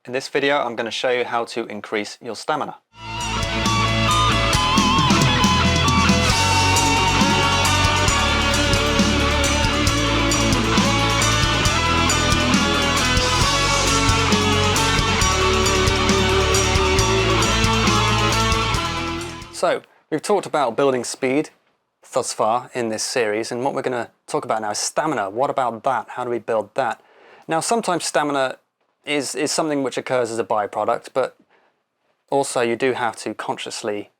In this video, I'm going to show you how to increase your stamina. So, we've talked about building speed thus far in this series, and what we're going to talk about now is stamina. What about that? How do we build that? Now, sometimes stamina is something which occurs as a byproduct, but also you do have to consciously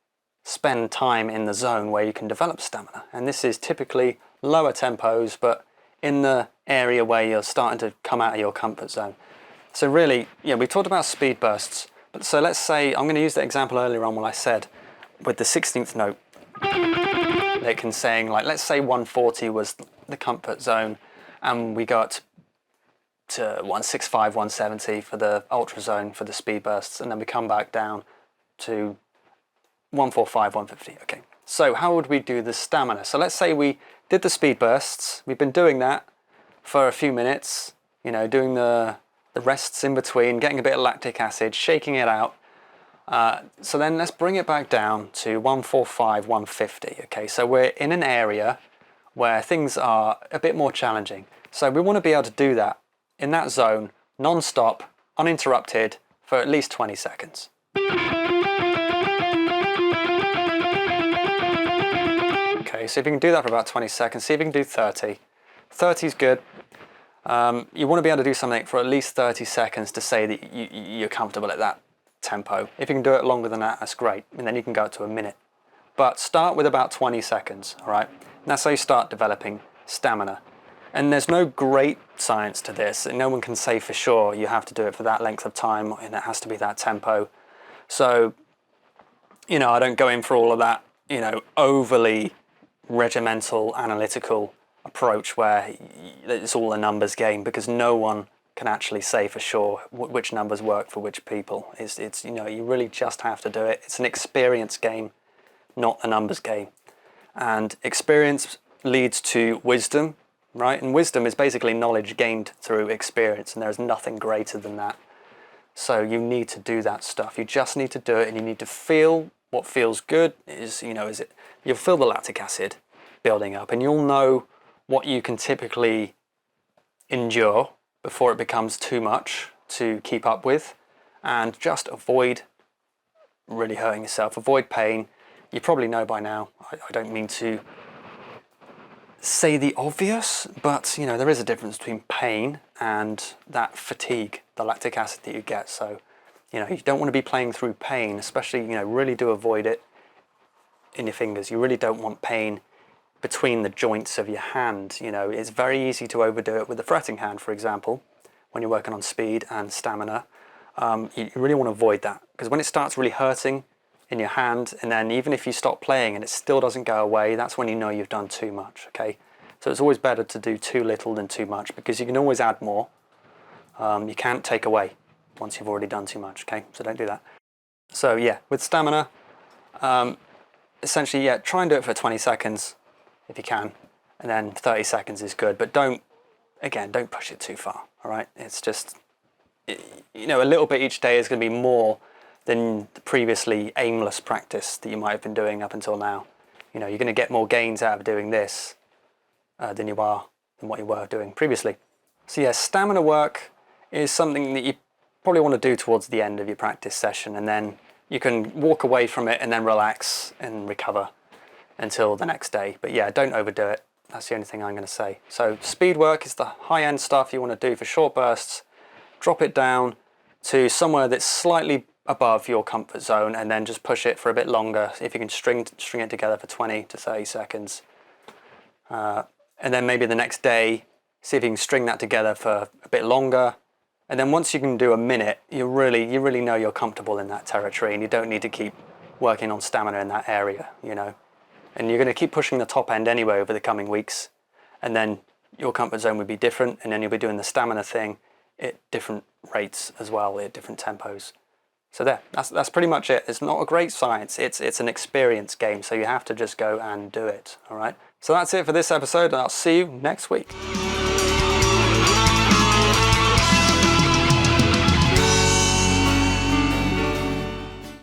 spend time in the zone where you can develop stamina. And this is typically lower tempos, but in the area where you're starting to come out of your comfort zone. So really, yeah, we talked about speed bursts, but so let's say, I'm going to use the example earlier on when I said with the 16th note, they can saying like, let's say 140 was the comfort zone, and we got to 165, 170 for the ultra zone for the speed bursts, and then we come back down to 145, 150. Okay, so how would we do the stamina? So let's say we did the speed bursts. We've been doing that for a few minutes, you know, doing the rests in between, getting a bit of lactic acid, shaking it out. So then let's bring it back down to 145, 150. Okay, so we're in an area where things are a bit more challenging. So we want to be able to do that in that zone, non-stop, uninterrupted, for at least 20 seconds. Okay, so if you can do that for about 20 seconds, see if you can do 30. 30 is good. You want to be able to do something for at least 30 seconds to say that you're comfortable at that tempo. If you can do it longer than that, that's great, and then you can go up to a minute. But start with about 20 seconds, all right? And that's how you start developing stamina. And there's no great science to this, and no one can say for sure you have to do it for that length of time and it has to be that tempo. So, you know, I don't go in for all of that, you know, overly regimental, analytical approach where it's all a numbers game, because no one can actually say for sure which numbers work for which people. It's you know, you really just have to do it. It's an experience game, not a numbers game. And experience leads to wisdom, right? And wisdom is basically knowledge gained through experience, and there's nothing greater than that. So you need to do that stuff. You just need to do it, and you need to feel what feels good. You'll feel the lactic acid building up, and you'll know what you can typically endure before it becomes too much to keep up with, and just avoid really hurting yourself, avoid pain. You probably know by now, I don't mean to say the obvious, but you know, there is a difference between pain and that fatigue, the lactic acid that you get. So, you know, you don't want to be playing through pain, especially, you know, really do avoid it in your fingers. You really don't want pain between the joints of your hand. You know, it's very easy to overdo it with the fretting hand, for example, when you're working on speed and stamina. You really want to avoid that, because when it starts really hurting in your hand, and then even if you stop playing and it still doesn't go away, that's when you know you've done too much, okay? So it's always better to do too little than too much, because you can always add more. You can't take away once you've already done too much, okay? So don't do that. So yeah, with stamina, essentially, yeah, try and do it for 20 seconds if you can, and then 30 seconds is good, but don't push it too far, all right? It's just, you know, a little bit each day is going to be more than the previously aimless practice that you might have been doing up until now. You know, you're going to get more gains out of doing this than what you were doing previously. So yeah, stamina work is something that you probably want to do towards the end of your practice session, and then you can walk away from it and then relax and recover until the next day. But yeah, don't overdo it. That's the only thing I'm going to say. So speed work is the high-end stuff you want to do for short bursts. Drop it down to somewhere that's slightly above your comfort zone, and then just push it for a bit longer. If you can string it together for 20 to 30 seconds. And then maybe the next day, see if you can string that together for a bit longer. And then once you can do a minute, you really know you're comfortable in that territory, and you don't need to keep working on stamina in that area, you know. And you're going to keep pushing the top end anyway over the coming weeks, and then your comfort zone would be different, and then you'll be doing the stamina thing at different rates as well, at different tempos. So that's pretty much it. It's not a great science, it's an experience game, so you have to just go and do it, all right? So that's it for this episode, and I'll see you next week.